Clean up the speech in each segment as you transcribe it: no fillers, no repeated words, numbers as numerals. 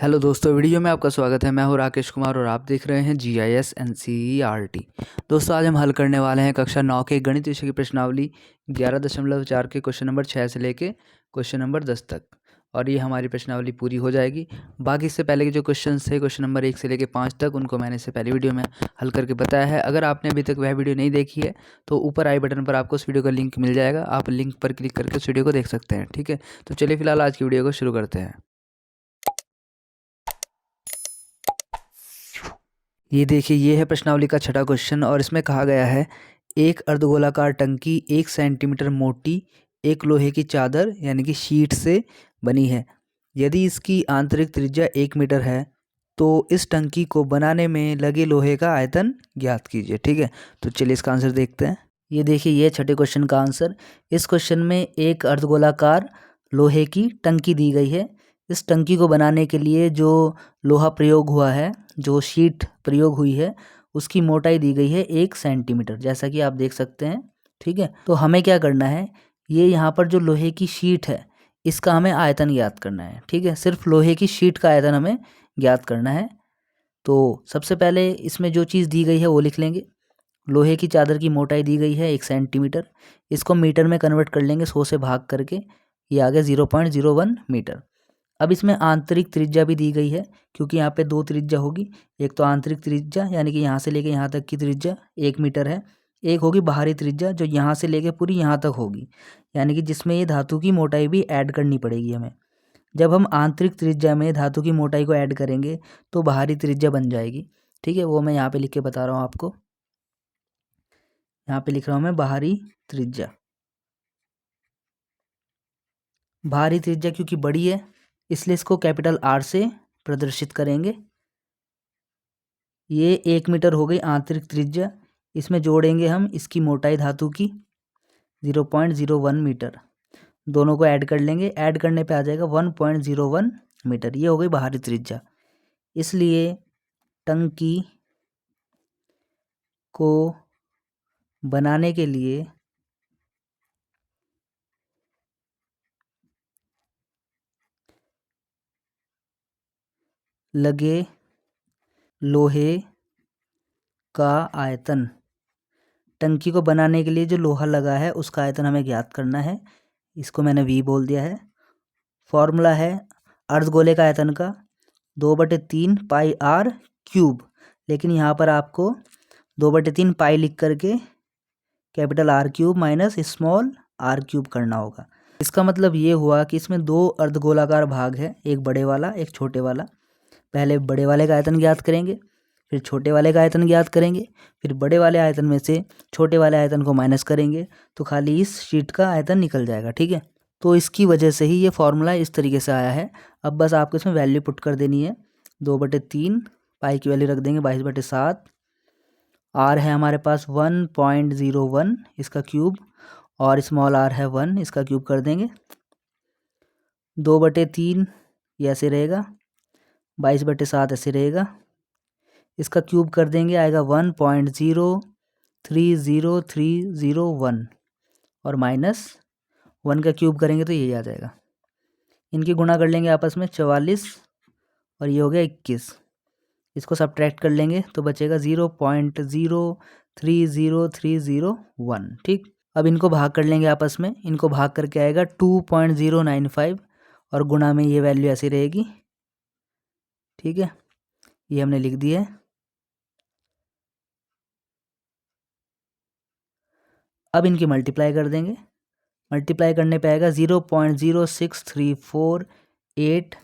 Hello दोस्तों, video में आपका स्वागत है। मैं हूं राकेश कुमार और आप देख रहे हैं GIS NCERT। दोस्तों, आज हम हल करने वाले हैं कक्षा 9 के गणित विषय की प्रश्नावली 11.4 के क्वेश्चन नंबर 6 से लेके क्वेश्चन नंबर 10 तक। और ये हमारी प्रश्नावली पूरी हो जाएगी। बाकी इससे पहले के जो क्वेश्चन थे क्वेश्चन नंबर 1 से लेके 5 तक, उनको मैंने इससे पहले वीडियो में हल करके बताया है। अगर आपने अभी तक वह वीडियो नहीं देखी है तो ऊपर आई बटन पर आपको उस वीडियो का लिंक मिल जाएगा। आप लिंक पर क्लिक करके उस वीडियो को देख सकते हैं। ठीक है, तो चलिए फिलहाल आज की वीडियो को शुरू करते हैं। ये देखिए, ये है प्रश्नावली का छठा क्वेश्चन और इसमें कहा गया है एक अर्धगोलाकार टंकी 1 सेंटीमीटर मोटी एक लोहे की चादर यानी कि शीट से बनी है। यदि इसकी आंतरिक त्रिज्या 1 मीटर है तो इस टंकी को बनाने में लगे लोहे का आयतन ज्ञात कीजिए। ठीक है, तो चलिए इसका आंसर देखते हैं। ये देखिए, ये छठे क्वेश्चन का आंसर। इस क्वेश्चन में एक अर्धगोलाकार लोहे की टंकी दी गई है। इस टंकी को बनाने के लिए जो लोहा प्रयोग हुआ है, जो शीट प्रयोग हुई है, उसकी मोटाई दी गई है 1 सेंटीमीटर, जैसा कि आप देख सकते हैं। ठीक है, तो हमें क्या करना है, ये यहाँ पर जो लोहे की शीट है इसका हमें आयतन ज्ञात करना है। ठीक है, सिर्फ लोहे की शीट का आयतन हमें ज्ञात करना है। तो सबसे पहले इसमें जो चीज़ दी गई है वो लिख लेंगे। लोहे की चादर की मोटाई दी गई है 1 सेंटीमीटर। इसको मीटर में कन्वर्ट कर लेंगे 100 से भाग करके, ये आ गया 0.01 मीटर। अब इसमें आंतरिक त्रिज्या भी दी गई है, क्योंकि यहाँ पे 2 त्रिज्या होगी। एक तो आंतरिक त्रिज्या यानी कि यहाँ से लेके यहाँ तक की त्रिज्या 1 मीटर है। एक होगी बाहरी त्रिज्या जो यहाँ से लेके पूरी यहाँ तक होगी, यानी कि जिसमें ये धातु की मोटाई भी ऐड करनी पड़ेगी हमें। जब हम आंतरिक त्रिज्या में धातु की मोटाई को ऐड करेंगे तो बाहरी त्रिज्या बन जाएगी। ठीक है, वो मैं यहाँ पे लिख के बता रहा हूँ आपको। यहाँ पे लिख रहा हूँ मैं बाहरी त्रिज्या। बाहरी त्रिज्या क्योंकि बड़ी है इसलिए इसको कैपिटल R से प्रदर्शित करेंगे। ये 1 मीटर हो गई आंतरिक त्रिज्या। इसमें जोड़ेंगे हम इसकी मोटाई धातु की 0.01 मीटर। दोनों को ऐड कर लेंगे, ऐड करने पे आ जाएगा 1.01 मीटर। ये हो गई बाहरी त्रिज्या। इसलिए टंकी को बनाने के लिए लगे लोहे का आयतन, टंकी को बनाने के लिए जो लोहा लगा है उसका आयतन हमें ज्ञात करना है। इसको मैंने V बोल दिया है। फॉर्मूला है अर्धगोले का आयतन का 2/3 पाई R क्यूब, लेकिन यहाँ पर आपको 2/3 पाई लिख करके capital R cube minus small r cube करना होगा। इसका मतलब ये हुआ कि इसमें 2 अर्धगोलाकार भाग है, एक बड़े वाला एक छोटे वाला। पहले बड़े वाले का आयतन ज्ञात करेंगे, फिर छोटे वाले का आयतन ज्ञात करेंगे, फिर बड़े वाले आयतन में से छोटे वाले आयतन को माइनस करेंगे तो खाली इस शीट का आयतन निकल जाएगा। ठीक है, तो इसकी वजह से ही ये फॉर्मूला इस तरीके से आया है। अब बस आपको इसमें वैल्यू पुट कर देनी है। 2/3 पाई की वैल्यू रख देंगे 22/7। R है हमारे पास 1.01 इसका क्यूब, और स्मॉल r है 1 इसका क्यूब कर देंगे। 2/3 ये ऐसे रहेगा, 22/7 ऐसे रहेगा। इसका क्यूब कर देंगे, आएगा 1.030301 और माइनस 1 का क्यूब करेंगे तो यही आ जाएगा। इनकी गुणा कर लेंगे आपस में 44 और ये हो गया 21। इसको सब्ट्रैक्ट कर लेंगे तो बचेगा 0.030301। ठीक, अब इनको भाग कर लेंगे आपस में। इनको भाग करके आएगा 2.095 और गुणा में ये वैल्यू ऐसी रहेगी। ठीक है, ये हमने लिख दिया है। अब इनकी मल्टीप्लाई कर देंगे। मल्टीप्लाई करने पे आएगा 0.06348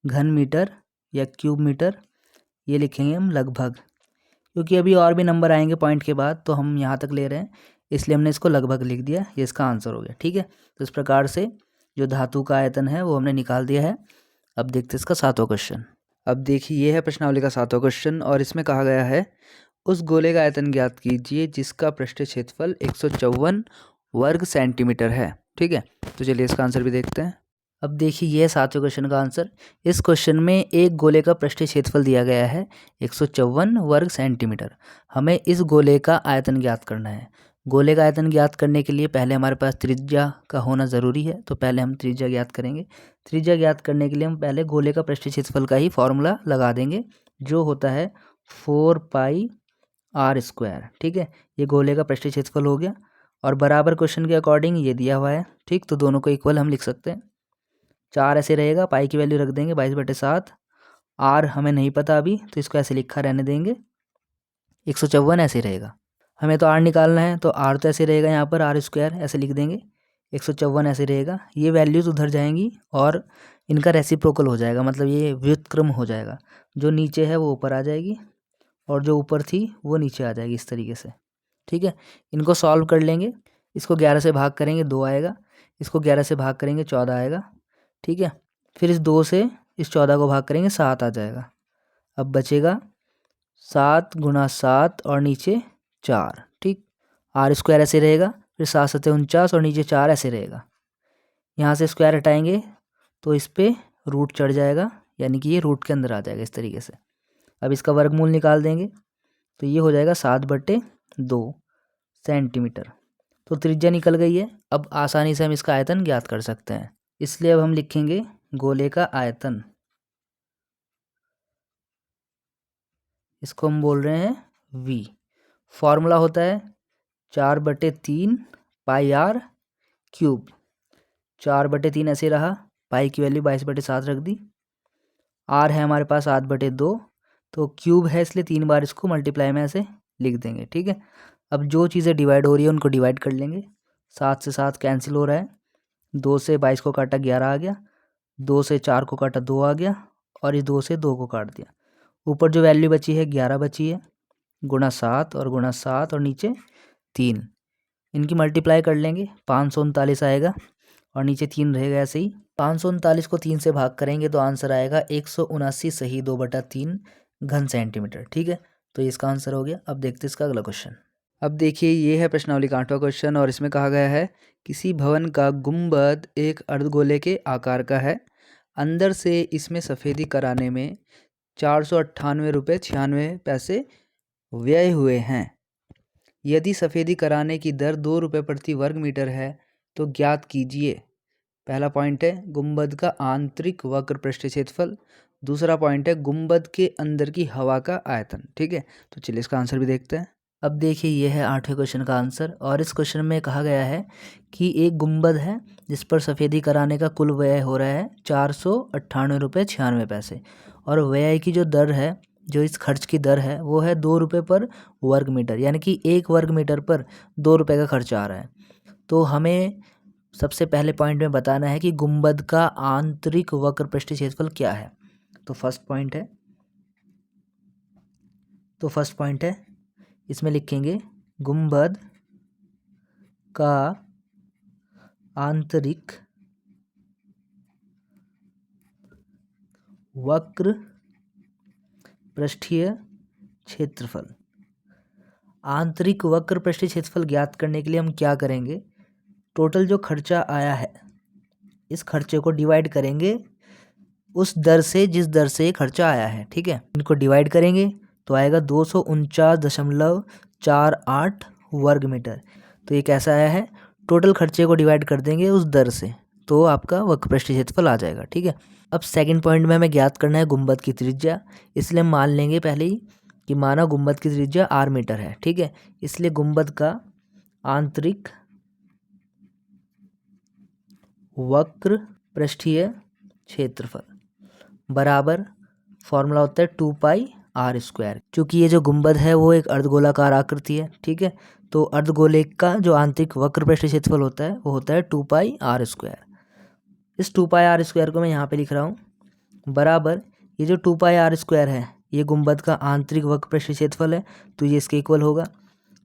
घन मीटर या क्यूब मीटर। ये लिखेंगे हम लगभग, क्योंकि अभी और भी नंबर आएंगे पॉइंट के बाद, तो हम यहाँ तक ले रहे हैं इसलिए हमने इसको लगभग लिख दिया। ये इसका आंसर हो गया। ठीक है, तो इस प्रकार से जो धातु का आयतन है वो हमने निकाल दिया है। अब देखते हैं इसका 7वां क्वेश्चन। अब देखिए, ये है प्रश्नावली का 7वां क्वेश्चन और इसमें कहा गया है उस गोले का आयतन ज्ञात कीजिए जिसका पृष्ठीय क्षेत्रफल 154 वर्ग सेंटीमीटर है। ठीक है, तो चलिए इसका आंसर भी देखते हैं। अब देखिए, ये 7वें क्वेश्चन का आंसर। इस क्वेश्चन में एक गोले का पृष्ठीय क्षेत्रफल दिया गया है 154 वर्ग सेंटीमीटर। हमें इस गोले का आयतन ज्ञात करना है। गोले का आयतन ज्ञात करने के लिए पहले हमारे पास त्रिज्या का होना ज़रूरी है, तो पहले हम त्रिज्या ज्ञात करेंगे। त्रिज्या ज्ञात करने के लिए हम पहले गोले का पृष्ठीय क्षेत्रफल का ही फॉर्मूला लगा देंगे, जो होता है 4πr²। ठीक है, ये गोले का पृष्ठीय क्षेत्रफल हो गया और बराबर क्वेश्चन के अकॉर्डिंग ये दिया हुआ है। ठीक, तो दोनों को इक्वल हम लिख सकते हैं। 4 ऐसे रहेगा, पाई की वैल्यू रख देंगे 22/7। आर हमें नहीं पता अभी, तो इसको ऐसे लिखा रहने देंगे। 154 ऐसे रहेगा। हमें तो आर निकालना है, तो आर तो ऐसे रहेगा, यहाँ पर r² ऐसे लिख देंगे। 154 ऐसे रहेगा। ये वैल्यूज उधर जाएंगी और इनका रेसिप्रोकल हो जाएगा, मतलब ये व्युत्क्रम हो जाएगा। जो नीचे है वो ऊपर आ जाएगी और जो ऊपर थी वो नीचे आ जाएगी, इस तरीके से। ठीक है, इनको सॉल्व कर लेंगे। इसको 11 से भाग करेंगे 2 आएगा, इसको 11 से भाग करेंगे 14 आएगा। ठीक है, फिर इस 2 से इस 14 को भाग करेंगे 7 आ जाएगा। अब बचेगा 7 × 7 और नीचे 4। ठीक, r² ऐसे रहेगा, फिर 7 × 7 = 49 और नीचे 4 ऐसे रहेगा। यहाँ से स्क्वायर हटाएंगे तो इस पर रूट चढ़ जाएगा, यानी कि ये रूट के अंदर आ जाएगा इस तरीके से। अब इसका वर्गमूल निकाल देंगे तो ये हो जाएगा 7/2 सेंटीमीटर। तो त्रिज्या निकल गई है। अब आसानी से हम इसका आयतन ज्ञात कर सकते हैं, इसलिए अब हम लिखेंगे गोले का आयतन। इसको हम बोल रहे हैं v। फॉर्मूला होता है 4/3 πr³। 4/3 ऐसे रहा, पाई की वैल्यू 22/7 रख दी। r है हमारे पास 8/2, तो क्यूब है इसलिए 3 बार इसको मल्टीप्लाई में ऐसे लिख देंगे। ठीक है, अब जो चीज़ें डिवाइड हो रही है उनको डिवाइड कर लेंगे। 7 से 7 कैंसिल हो रहा है, 2 से 22 को काटा 11 आ गया, 2 से 4 को काटा 2 आ गया और इस 2 से 2 को काट दिया। ऊपर जो वैल्यू बची है 11 बची है, गुणा 7 और गुणा 7 और नीचे 3। इनकी मल्टीप्लाई कर लेंगे, 539 आएगा और नीचे 3 रहेगा ऐसे ही। 539 को 3 से भाग करेंगे तो आंसर आएगा 179 सही 2/3 घन सेंटीमीटर। ठीक है, तो ये इसका आंसर हो गया। अब देखते हैं इसका अगला क्वेश्चन। अब देखिए, ये है प्रश्नावली का 8वां क्वेश्चन और इसमें कहा गया है किसी भवन का गुंबद एक अर्धगोले के आकार का है। अंदर से इसमें सफ़ेदी कराने में 498.96 व्यय हुए हैं। यदि सफ़ेदी कराने की दर 2 रुपये प्रति वर्ग मीटर है तो ज्ञात कीजिए। पहला पॉइंट है गुंबद का आंतरिक वक्र पृष्ठीय क्षेत्रफल। दूसरा पॉइंट है गुंबद के अंदर की हवा का आयतन। ठीक है, तो चलिए इसका आंसर भी देखते हैं। अब देखिए, ये है 8वें क्वेश्चन का आंसर और इस क्वेश्चन में कहा गया है कि एक गुंबद है जिस पर सफ़ेदी कराने का कुल व्यय हो रहा है 498.96 और व्यय की जो दर है, जो इस खर्च की दर है वो है 2 रुपये पर वर्ग मीटर, यानी कि 1 वर्ग मीटर पर 2 रुपये का खर्च आ रहा है। तो हमें सबसे पहले पॉइंट में बताना है कि गुंबद का आंतरिक वक्र पृष्ठीय क्षेत्रफल क्या है। तो फर्स्ट पॉइंट है इसमें लिखेंगे गुंबद का आंतरिक वक्र पृष्ठीय क्षेत्रफल। आंतरिक वक्र पृष्ठीय क्षेत्रफल ज्ञात करने के लिए हम क्या करेंगे, टोटल जो खर्चा आया है इस खर्चे को डिवाइड करेंगे उस दर से जिस दर से खर्चा आया है। ठीक है, इनको डिवाइड करेंगे तो आएगा 249.48 वर्ग मीटर। तो ये कैसा आया है, टोटल खर्चे को डिवाइड कर देंगे उस दर से, तो आपका वक्र पृष्ठीय क्षेत्रफल आ जाएगा। ठीक है, अब सेकंड पॉइंट में हमें ज्ञात करना है गुंबद की त्रिज्या। इसलिए हम मान लेंगे पहले ही कि माना गुंबद की त्रिज्या r मीटर है। ठीक है, इसलिए गुंबद का आंतरिक वक्र पृष्ठीय क्षेत्रफल बराबर फॉर्मूला होता है 2πr²। क्योंकि ये जो गुंबद है वो एक अर्धगोलाकार आकृति है। ठीक है, तो अर्धगोले का जो आंतरिक वक्र पृष्ठीय क्षेत्रफल होता है वो होता है 2πr²। इस 2πr² को मैं यहाँ पे लिख रहा हूँ बराबर ये जो 2πr² है ये गुंबद का आंतरिक वक्र पृष्ठीय क्षेत्रफल है, तो ये इसके इक्वल होगा।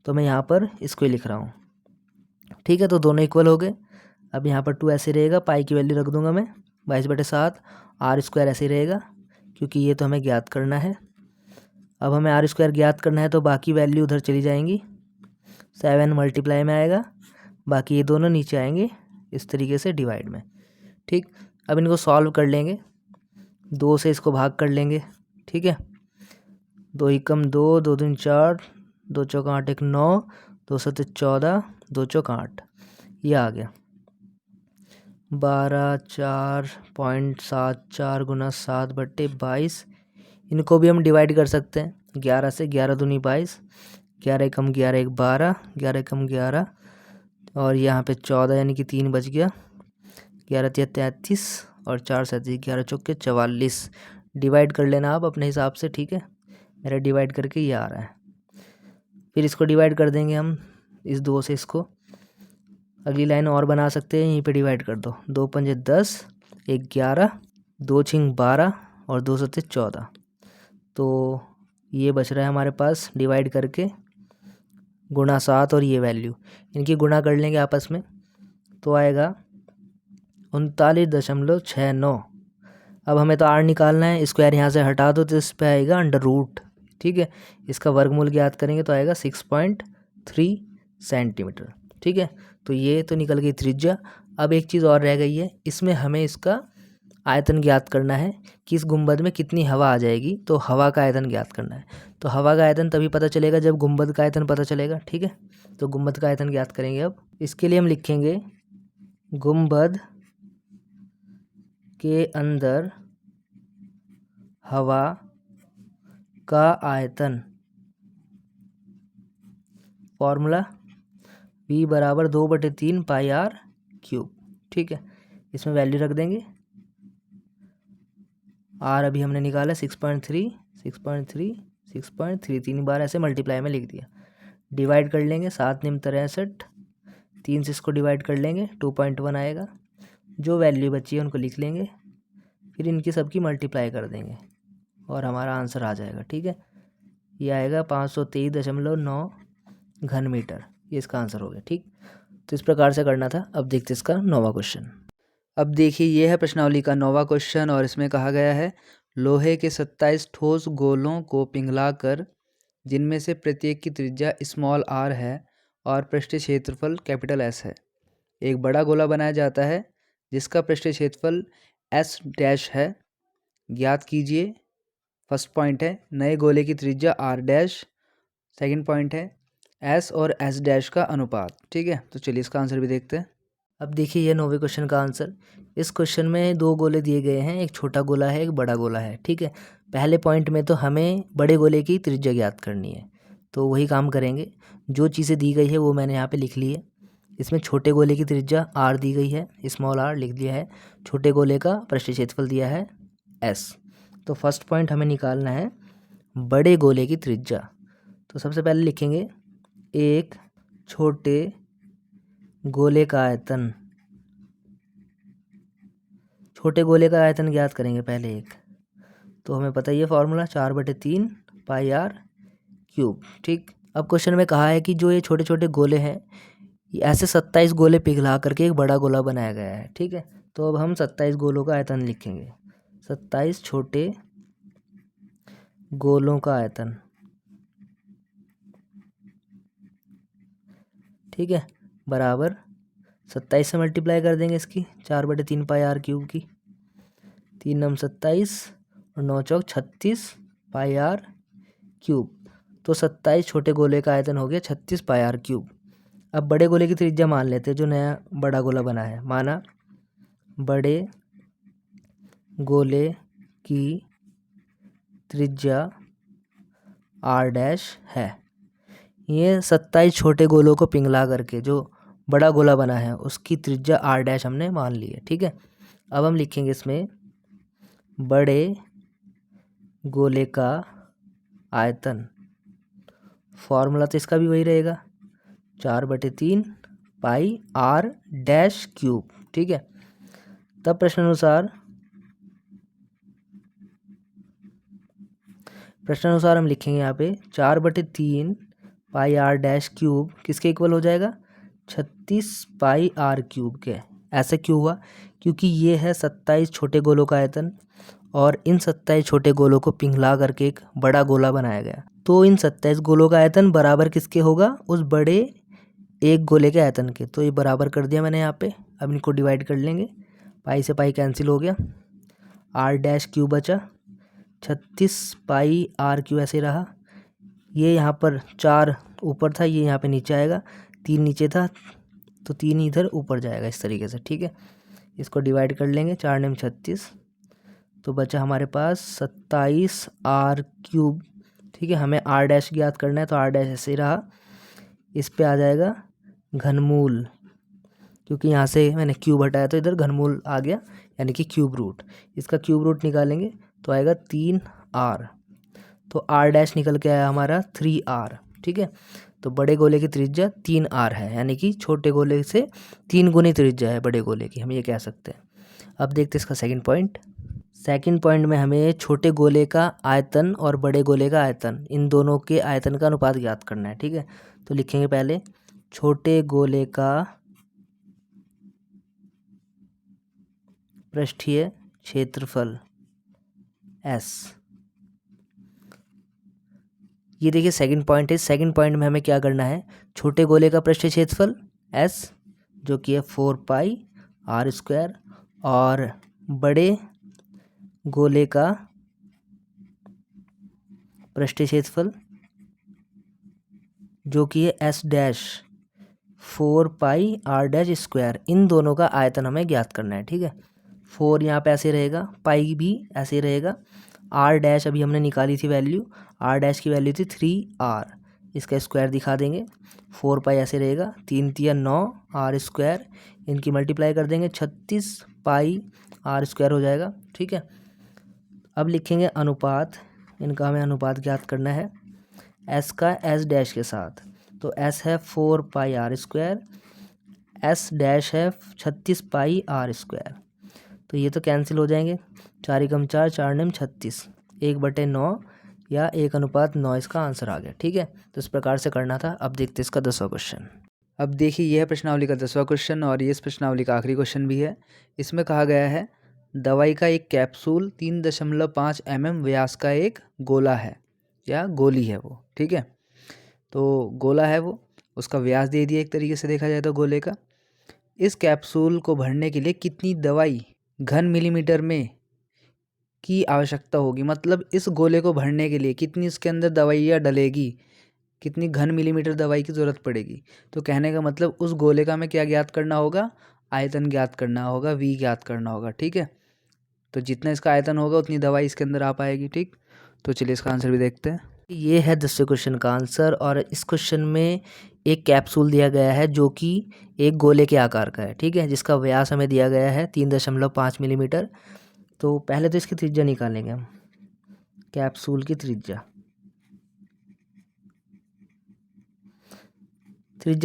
तो मैं यहाँ पर इसको लिख रहा हूँ। ठीक है, तो दोनों इक्वल हो गए। अब यहाँ पर 2 ऐसे रहेगा, पाई की वैल्यू रख दूंगा मैं 22/7। r² ऐसे रहेगा क्योंकि ये तो हमें ज्ञात करना है। अब हमें r² ज्ञात करना है तो बाकी वैल्यू उधर चली जाएंगी, 7 मल्टीप्लाई में आएगा, बाकी ये दोनों नीचे आएंगे इस तरीके से डिवाइड में। ठीक, अब इनको सॉल्व कर लेंगे, 2 से इसको भाग कर लेंगे। ठीक है, 2 × 2 = 2, 2 × 3 = 4, 2 × 4 = 8, 1 9, 2 सत्ते 14, 2 चौक 8, ये आ गया 12 4.74 गुना 7/22। इनको भी हम डिवाइड कर सकते हैं 11 से, 11 दूनी 22, 11 एकम 11 एक 12, 11 एकम 11 और यहाँ पे 14 यानी कि 3 बच गया, 11 तिया 33 और 4 37, 11 चौके 44। डिवाइड कर लेना आप अपने हिसाब से, ठीक है। मेरा डिवाइड करके ये आ रहा है। फिर इसको डिवाइड कर देंगे हम इस 2 से, इसको अगली लाइन और बना सकते हैं, यहीं पे डिवाइड कर दो। 2 पंजे 10, 1 11, 2 छिंग 12 और 2 सत्ते 14। तो ये बच रहा है हमारे पास डिवाइड करके गुणा 7 और ये वैल्यू, इनकी गुणा कर लेंगे आपस में तो आएगा 39.69। अब हमें तो आर निकालना है, स्क्वायर यहाँ से हटा दो तो इस पर आएगा अंडर रूट, ठीक है। इसका वर्गमूल ज्ञात करेंगे तो आएगा 6.3 सेंटीमीटर, ठीक है। तो ये तो निकल गई त्रिज्या। अब एक चीज़ और रह गई है, इसमें हमें इसका आयतन ज्ञात करना है कि इस गुंबद में कितनी हवा आ जाएगी, तो हवा का आयतन ज्ञात करना है। तो हवा का आयतन तभी पता चलेगा जब गुंबद का आयतन पता चलेगा, ठीक है। तो गुंबद का आयतन ज्ञात करेंगे। अब इसके लिए हम लिखेंगे गुंबद के अंदर हवा का आयतन, फॉर्मूला V बराबर 2/3 पाई r क्यूब, ठीक है। इसमें वैल्यू रख देंगे। r अभी हमने निकाला 6.3, 6.3, 6.3, 3 बार ऐसे मल्टीप्लाई में लिख दिया। डिवाइड कर लेंगे 7 निम 63, 3 से इसको डिवाइड कर लेंगे 2.1 आएगा। जो वैल्यू बची है उनको लिख लेंगे, फिर इनकी सबकी मल्टीप्लाई कर देंगे और हमारा आंसर आ जाएगा, ठीक है। ये आएगा 523.9 घन मीटर, ये इसका आंसर हो गया, ठीक। तो इस प्रकार से करना था। अब देखते इसका 9वां क्वेश्चन। अब देखिए ये है प्रश्नावली का 9वां क्वेश्चन और इसमें कहा गया है लोहे के 27 ठोस गोलों को पिघलाकर, जिनमें से प्रत्येक की त्रिज्या स्मॉल r है और पृष्ठीय क्षेत्रफल कैपिटल S है, एक बड़ा गोला बनाया जाता है जिसका पृष्ठीय क्षेत्रफल S डैश है। ज्ञात कीजिए। फर्स्ट पॉइंट है नए गोले की त्रिज्या R डैश। सेकंड पॉइंट है S और S डैश का अनुपात, ठीक है। तो चलिए इसका आंसर भी देखते हैं। अब देखिए ये 9वें क्वेश्चन का आंसर। इस क्वेश्चन में 2 गोले दिए गए हैं, एक छोटा गोला है, एक बड़ा गोला है, ठीक है। पहले पॉइंट में तो हमें बड़े गोले की त्रिज्या ज्ञात करनी है, तो वही काम करेंगे। जो चीज़ें दी गई है वो मैंने यहाँ पे लिख ली है। इसमें छोटे गोले की त्रिज्या r दी गई है, स्मॉल r लिख दिया है। छोटे गोले का पृष्ठीय क्षेत्रफल दिया है s। तो फर्स्ट पॉइंट हमें निकालना है बड़े गोले की त्रिज्या। तो सबसे पहले लिखेंगे एक छोटे गोले का आयतन। छोटे गोले का आयतन ज्ञात करेंगे पहले एक, तो हमें पता ही है फॉर्मूला 4/3 पाई r क्यूब, ठीक। अब क्वेश्चन में कहा है कि जो ये छोटे छोटे गोले हैं, ये ऐसे 27 गोले पिघला करके एक बड़ा गोला बनाया गया है, ठीक है। तो अब हम 27 गोलों का आयतन लिखेंगे। 27 छोटे गोलों का आयतन, ठीक है, बराबर 27 से मल्टीप्लाई कर देंगे इसकी 4/3 पाई r क्यूब की। 3 नम 27 और 9 चौक 36 पाई r क्यूब। तो 27 छोटे गोले का आयतन हो गया 36 पाई r क्यूब। अब बड़े गोले की त्रिज्या मान लेते हैं, जो नया बड़ा गोला बना है। माना बड़े गोले की त्रिज्या r डैश है। ये 27 छोटे गोलों को पिघला करके जो बड़ा गोला बना है उसकी त्रिज्या r डैश हमने मान ली है, ठीक है। अब हम लिखेंगे इसमें बड़े गोले का आयतन। फॉर्मूला तो इसका भी वही रहेगा 4/3 पाई r डैश क्यूब, ठीक है। तब प्रश्नानुसार हम लिखेंगे यहाँ पे 4/3 पाई r डैश क्यूब किसके इक्वल हो जाएगा, 36 पाई r क्यूब के। ऐसा क्यों हुआ, क्योंकि ये है 27 छोटे गोलों का आयतन और इन 27 छोटे गोलों को पिघला करके एक बड़ा गोला बनाया गया। तो इन 27 गोलों का आयतन बराबर किसके होगा, उस बड़े एक गोले के आयतन के। तो ये बराबर कर दिया मैंने यहाँ पे। अब इनको डिवाइड कर लेंगे, पाई से पाई कैंसिल हो गया, r डैश क्यूब बचा, 36 पाई r क्यूब ऐसे रहा, ये यहाँ पर 4 ऊपर था, ये यहाँ पे नीचे आएगा, 3 नीचे था तो 3 इधर ऊपर जाएगा इस तरीके से, ठीक है। इसको डिवाइड कर लेंगे, 4 9 36, तो बचा हमारे पास 27r³, ठीक है। हमें r' ज्ञात करना है तो r' ऐसे ही रहा, इस पे आ जाएगा घनमूल, क्योंकि यहाँ से मैंने क्यूब हटाया तो इधर घनमूल आ गया, यानी कि क्यूब रूट। इसका क्यूब रूट निकालेंगे तो आएगा 3r, तो r' निकल के आया हमारा 3r, ठीक है। तो बड़े गोले की त्रिज्या 3r है, यानी कि छोटे गोले से 3 गुनी त्रिज्या है बड़े गोले की, हम ये कह सकते हैं। अब देखते हैं इसका सेकंड पॉइंट। सेकंड पॉइंट में हमें छोटे गोले का आयतन और बड़े गोले का आयतन, इन दोनों के आयतन का अनुपात ज्ञात करना है, ठीक है। तो लिखेंगे पहले छोटे गोले का पृष्ठीय क्षेत्रफल S। ये देखिए सेकंड पॉइंट है। सेकंड पॉइंट में हमें क्या करना है, छोटे गोले का पृष्ठीय क्षेत्रफल S जो कि है 4πr², और बड़े गोले का पृष्ठीय क्षेत्रफल जो कि है S' 4πr²। इन दोनों का आयतन हमें ज्ञात करना है, ठीक है। 4 यहाँ पे ऐसे रहेगा, पाई भी ऐसे रहेगा, r' अभी हमने निकाली थी वैल्यू, r' की वैल्यू थी 3r, इसका स्क्वायर दिखा देंगे, 4π ऐसे रहेगा, 3 3 9 r², इनकी मल्टीप्लाई कर देंगे 36πr² हो जाएगा, ठीक है। अब लिखेंगे अनुपात, इनका हमें अनुपात ज्ञात करना है S का S' के साथ। तो S है 4πr², S' है 36πr², तो ये तो कैंसिल हो जाएंगे, 4 एकम 4, 4 9 36, 1/9 या 1:9 इसका आंसर आ गया, ठीक है। तो इस प्रकार से करना था। अब देखते हैं इसका 10वां क्वेश्चन। अब देखिए यह है प्रश्नावली का 10वां क्वेश्चन, और ये इस प्रश्नावली का आखिरी क्वेश्चन भी है। इसमें कहा गया है दवाई का एक कैप्सूल 3.5 mm व्यास का एक गोला है या गोली है वो, ठीक है। तो गोला है वो, उसका व्यास दे दिया एक तरीके से देखा जाए तो गोले का। इस कैप्सूल को भरने के लिए कितनी दवाई घन मिलीमीटर में की आवश्यकता होगी, मतलब इस गोले को भरने के लिए कितनी इसके अंदर दवाइयाँ डलेगी, कितनी घन मिलीमीटर दवाई की ज़रूरत पड़ेगी। तो कहने का मतलब उस गोले का हमें क्या ज्ञात करना होगा, आयतन ज्ञात करना होगा, V ज्ञात करना होगा, ठीक है। तो जितना इसका आयतन होगा उतनी दवाई इसके अंदर आ पाएगी, ठीक। तो चलिए इसका आंसर भी देखते हैं। ये है 10वें क्वेश्चन का आंसर, और इस क्वेश्चन में एक कैप्सूल दिया गया है जो कि एक गोले के आकार का है, ठीक है, जिसका व्यास हमें दिया गया है 3.5 मिलीमीटर। तो पहले तो इसकी त्रिज्या निकालेंगे हम, कैप्सूल की त्रिज्या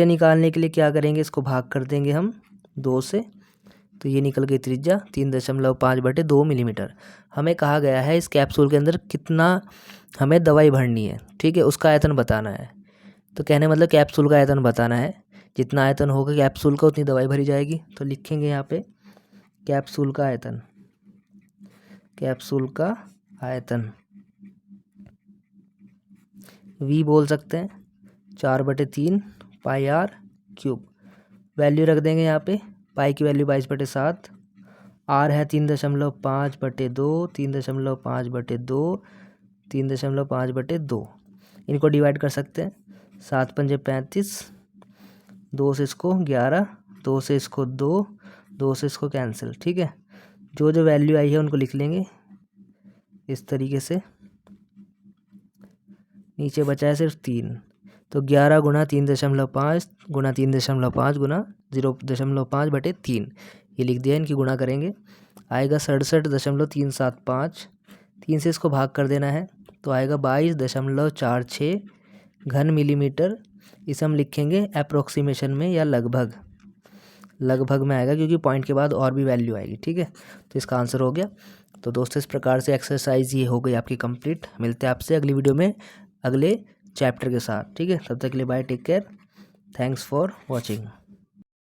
निकालने के लिए क्या करेंगे, इसको भाग कर देंगे हम 2 से, तो ये निकल गई त्रिज्या 3.5/2 मिलीमीटर। हमें कहा गया है इस कैप्सूल के अंदर कितना हमें दवाई भरनी है, ठीक है, उसका आयतन बताना है। तो कहने मतलब कैप्सूल का आयतन बताना है, जितना आयतन होगा कैप्सूल का उतनी दवाई भरी जाएगी। तो लिखेंगे यहाँ पे कैप्सूल का आयतन, कैप्सूल का आयतन V बोल सकते हैं, 4/3 πr³। वैल्यू रख देंगे यहाँ पे, पाई की वैल्यू 22/7, R है 3.5/2, 3.5/2, 3.5/2, इनको डिवाइड कर सकते हैं, 7 पंजे 35, 2 से इसको 11, 2 से इसको 2, 2 से इसको कैंसिल, ठीक है। जो जो वैल्यू आई है उनको लिख लेंगे इस तरीके से, नीचे बचा है सिर्फ 3, तो 11 गुणा 3.5 गुणा 3.5 गुणा 0.5/3, ये लिख दिया। इनकी गुणा करेंगे, आएगा 67.375, 3 से इसको भाग कर देना है तो आएगा 22.46 घन मिलीमीटर। इसे हम लिखेंगे अप्रोक्सीमेशन में या लगभग में आएगा, क्योंकि पॉइंट के बाद और भी वैल्यू आएगी, ठीक है। तो इसका आंसर हो गया। तो दोस्तों इस प्रकार से एक्सरसाइज ये हो गई आपकी कंप्लीट। मिलते हैं आपसे अगली वीडियो में अगले चैप्टर के साथ, ठीक है। तब तक के लिए bye, take care, thanks for watching.